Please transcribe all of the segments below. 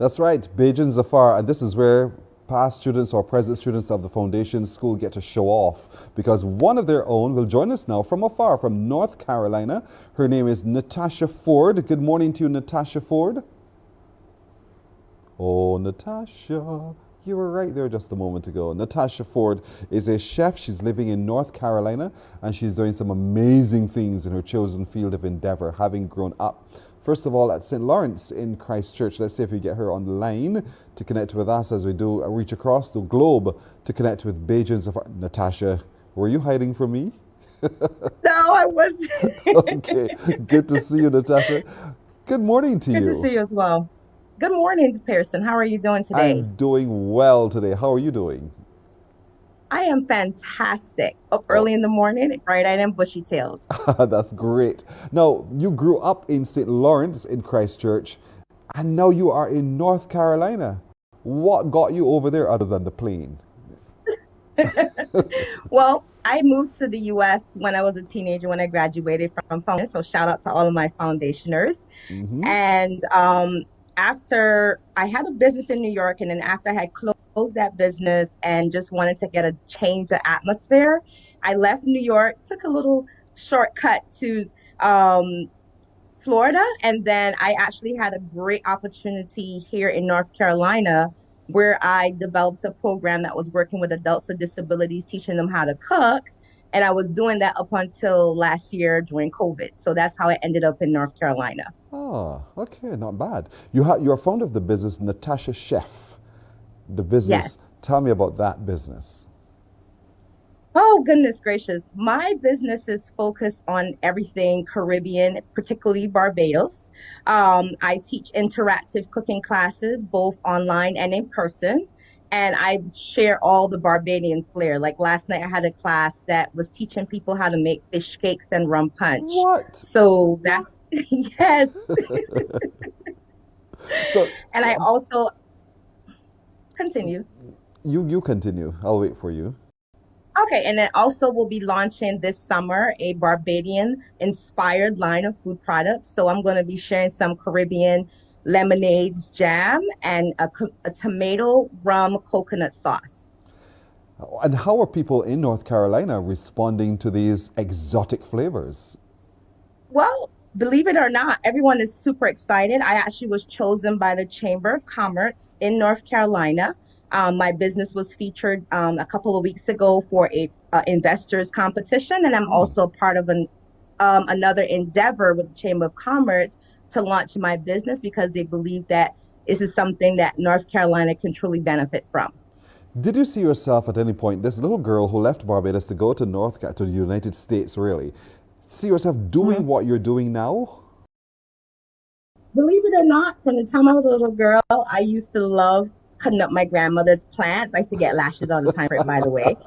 That's right, Beijing Zafar, and this is where past students or present students of the foundation school get to show off because one of their own will join us now from afar, from North Carolina. Her name is Natasha Ford. Good morning to you, Natasha Ford. Oh, Natasha, you were right there just a moment ago. Natasha Ford is a chef. She's living in North Carolina and she's doing some amazing things in her chosen field of endeavor, having grown up, first of all, at St. Lawrence in Christchurch. Let's see if we get her on the line to connect with us as we do reach across the globe to connect with Beijing's. Natasha, were you hiding from me? No, I was. Okay, good to see you, Natasha. Good morning to Good to you. see you as well. Good morning, Pearson. How are you doing today? I'm doing well today. How are you doing? I am fantastic. Up Oh, early in the morning, bright-eyed and bushy-tailed. that's great. Now, you grew up in St. Lawrence in Christchurch, and now you are in North Carolina. What got you over there other than the plane? Well, I moved to the US when I was a teenager when I graduated from Foundation. So shout out to all of my foundationers. Hmm. And after I had a business in New York, and then after I had closed that business and just wanted to get a change of atmosphere, I left New York, took a little shortcut to um, Florida, and then I actually had a great opportunity here in North Carolina where I developed a program that was working with adults with disabilities, teaching them how to cook. And I was doing that up until last year during COVID. So that's how I ended up in North Carolina. Ah, okay, not bad. You're fond of the business Natasha Chef. The Yes. business. Tell me about that business. Oh, goodness gracious. My business is focused on everything Caribbean, particularly Barbados. I teach interactive cooking classes, both online and in person. And I share all the Barbadian flair. Like last night, I had a class that was teaching people how to make fish cakes and rum punch. What? So that's, yes. So, And I um, also continue. you continue. I'll wait for you. Okay, and then also we'll be launching this summer a Barbadian inspired line of food products. So I'm going to be sharing some Caribbean lemonades, jam, and a tomato rum coconut sauce. And how are people in North Carolina responding to these exotic flavors? Well, believe it or not, everyone is super excited. I actually was chosen by the Chamber of Commerce in North Carolina. My business was featured a couple of weeks ago for a investors competition, and I'm Hmm. also part of another endeavor with the Chamber of Commerce to launch my business because they believe that this is something that North Carolina can truly benefit from. Did you see yourself at any point, this little girl who left Barbados to go to to the United States, really, see yourself doing Mhm. what you're doing now? Believe it or not, from the time I was a little girl, I used to love cutting up my grandmother's plants. I used to get lashes all the time for it, by the way.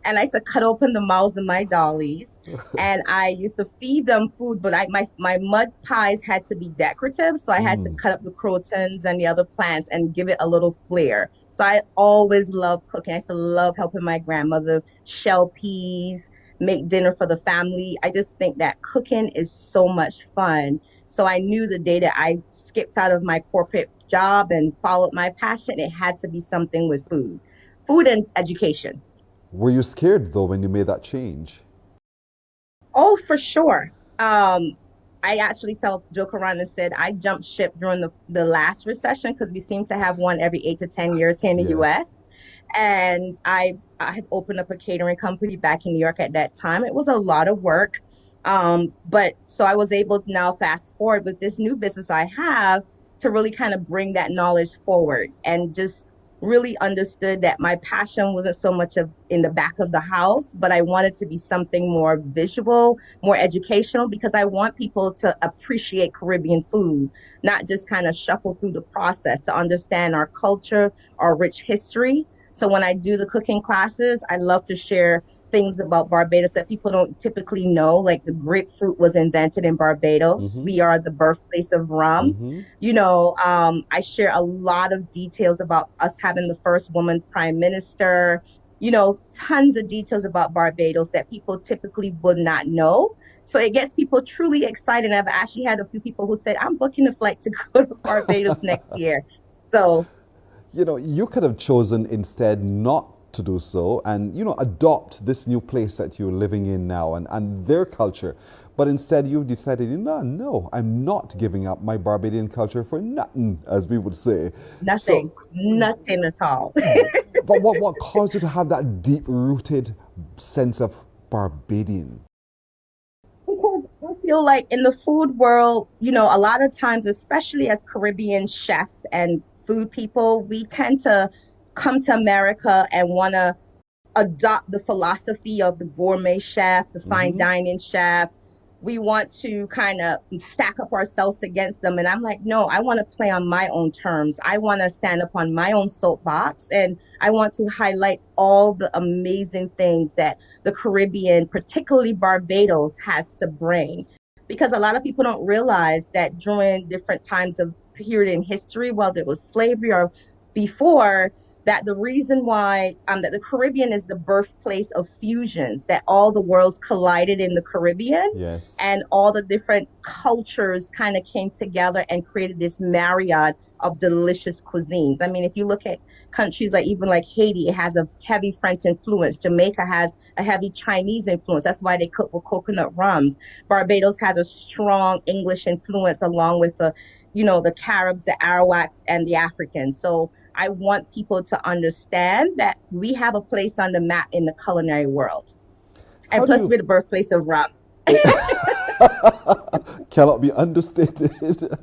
And I used to cut open the mouths of my dollies. And I used to feed them food, but my mud pies had to be decorative. So I had to Mm. cut up the crotons and the other plants and give it a little flair. So I always loved cooking. I used to love helping my grandmother shell peas, make dinner for the family. I just think that cooking is so much fun. So I knew the day that I skipped out of my corporate job and followed my passion, it had to be something with food and education. Were you scared though when you made that change? Oh, for sure. I actually joke around and said I jumped ship during the last recession because we seem to have one every 8 to 10 years here in the Yes. US. And I had opened up a catering company back in New York at that time. It was a lot of work. But so I was able to now fast forward with this new business I have to really kind of bring that knowledge forward and just really understood that my passion wasn't so much of in the back of the house, but I wanted to be something more visual, more educational, because I want people to appreciate Caribbean food, not just kind of shuffle through the process to understand our culture, our rich history. So when I do the cooking classes, I love to share things about Barbados that people don't typically know, like the grapefruit was invented in Barbados. Mm-hmm. We are the birthplace of rum. Mm-hmm. I share a lot of details about us having the first woman prime minister, tons of details about Barbados that people typically would not know. So it gets people truly excited. I've actually had a few people who said, I'm booking a flight to go to Barbados next year. So You know, you could have chosen instead not to do so and, you know, adopt this new place that you're living in now and their culture. But instead, you've decided, no, no, I'm not giving up my Barbadian culture for nothing, as we would say. nothing, So, nothing at all. but what caused you to have that deep rooted sense of Barbadian? Because I feel like in the food world, a lot of times, especially as Caribbean chefs and food people, we tend to come to America and want to adopt the philosophy of the gourmet chef, the fine Hmm. dining chef. We want to kind of stack up ourselves against them. And I'm like, no, I want to play on my own terms. I want to stand up on my own soapbox and I want to highlight all the amazing things that the Caribbean, particularly Barbados, has to bring. Because a lot of people don't realize that during different times of period in history, whether it was slavery or before, that the reason why that the Caribbean is the birthplace of fusions, that all the worlds collided in the Caribbean Yes. and all the different cultures kind of came together and created this myriad of delicious cuisines. I mean, if you look at countries like even like Haiti, it has a heavy French influence. Jamaica has a heavy Chinese influence. That's why they cook with coconut rums. Barbados has a strong English influence along with the Caribs, the Arawaks, and the Africans. So I want people to understand that we have a place on the map in the culinary world. And How do plus, you we're the birthplace of rum. cannot be understated.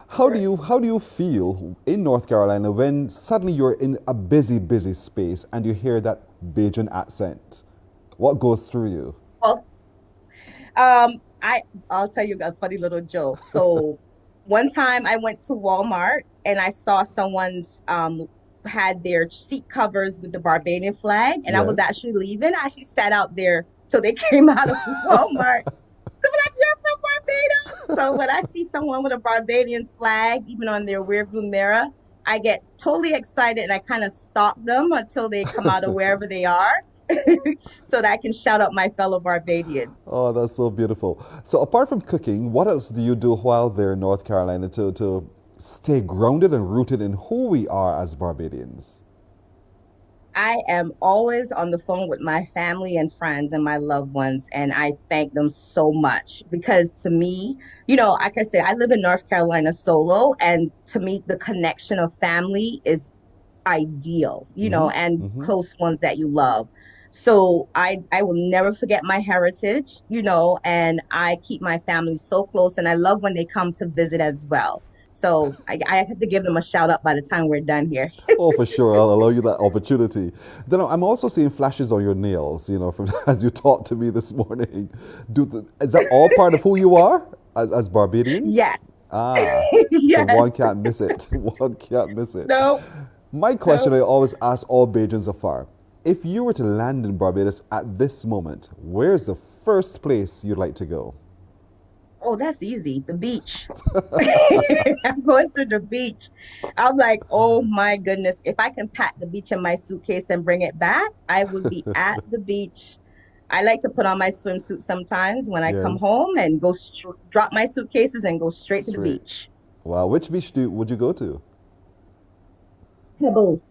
How do you feel in North Carolina when suddenly you're in a busy space and you hear that Bajan accent? What goes through you? Well, I'll tell you a funny little joke. So one time I went to Walmart and I saw someone's had their seat covers with the Barbadian flag, and I was Yes. actually leaving. I actually sat out there till they came out of Walmart to be like, "You're from Barbados." So when I see someone with a Barbadian flag, even on their rearview mirror, I get totally excited and I kind of stalk them until they come out of wherever they are, so that I can shout out my fellow Barbadians. Oh, that's so beautiful. So apart from cooking, what else do you do while there in North Carolina to stay grounded and rooted in who we are as Barbadians? I am always on the phone with my family and friends and my loved ones, and I thank them so much because to me, like I said, I live in North Carolina solo, and to me, the connection of family is ideal, Mm-hmm. and Mm-hmm. close ones that you love. So I will never forget my heritage, and I keep my family so close, and I love when they come to visit as well. So I have to give them a shout out by the time we're done here. Oh, for sure. I'll allow you that opportunity. Then I'm also seeing flashes on your nails, from as you talked to me this morning. Is that all part of who you are as Barbadian? Yes. Ah, so one Yes. can't miss it. One can't miss it. No, My question no. I always ask all Bajans afar. If you were to land in Barbados at this moment, where's the first place you'd like to go? Oh, that's easy. The beach. I'm going to the beach. I'm like, oh my goodness. If I can pack the beach in my suitcase and bring it back, I would be at the beach. I like to put on my swimsuit sometimes when I come Yes, home and drop my suitcases and go straight to the straight. beach. Wow, which beach would you go to? Pebbles.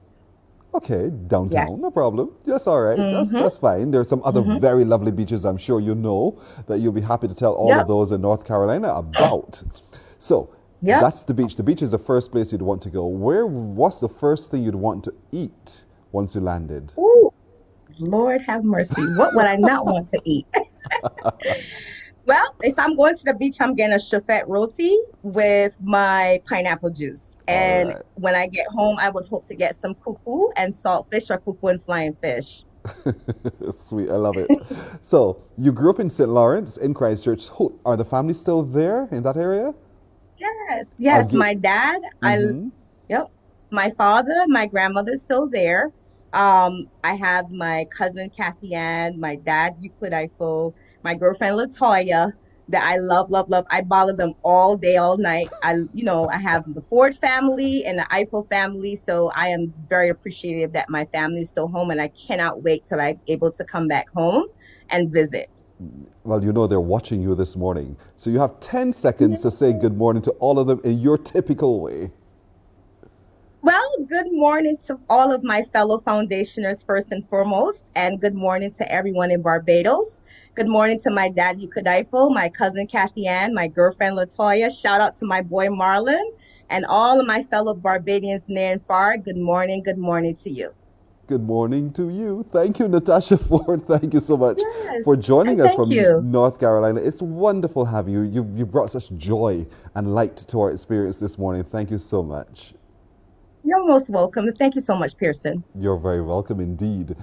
Okay, downtown, Yes. no problem. Yes, all right. That's Mm-hmm. that's fine. There's some other Mm-hmm. very lovely beaches I'm sure you know that you'll be happy to tell all of Yep. those in North Carolina about. So Yep. that's the beach. The beach is the first place you'd want to go. What's the first thing you'd want to eat once you landed? Ooh, Lord have mercy. What would I not want to eat? Well, if I'm going to the beach, I'm getting a chauffette roti with my pineapple juice. All And right. when I get home, I would hope to get some cuckoo and saltfish or cuckoo and flying fish. Sweet, I love it. So you grew up in St. Lawrence in Christchurch. Are the family still there in that area? Yes, Are yes. you? My dad, Mm-hmm. yep. My father, my grandmother's still there. I have my cousin Kathy Ann, my dad Euclid Eiffel, my girlfriend Latoya that I love, love, love. I bother them all day, all night. I have the Ford family and the Eiffel family, so I am very appreciative that my family is still home, and I cannot wait till I'm able to come back home and visit. Well, you know they're watching you this morning. So you have 10 seconds to say good morning to all of them in your typical way. Well, good morning to all of my fellow foundationers, first and foremost, and good morning to everyone in Barbados. Good morning to my dad, Ukudifo, my cousin Kathy Ann, my girlfriend Latoya. Shout out to my boy Marlon, and all of my fellow Barbadians near and far. Good morning to you. Good morning to you. Thank you, Natasha Ford. Thank you so much Yes, for joining and us thank from you. North Carolina. It's wonderful having you. You've brought such joy and light to our experience this morning. Thank you so much. You're most welcome. Thank you so much, Pearson. You're very welcome indeed.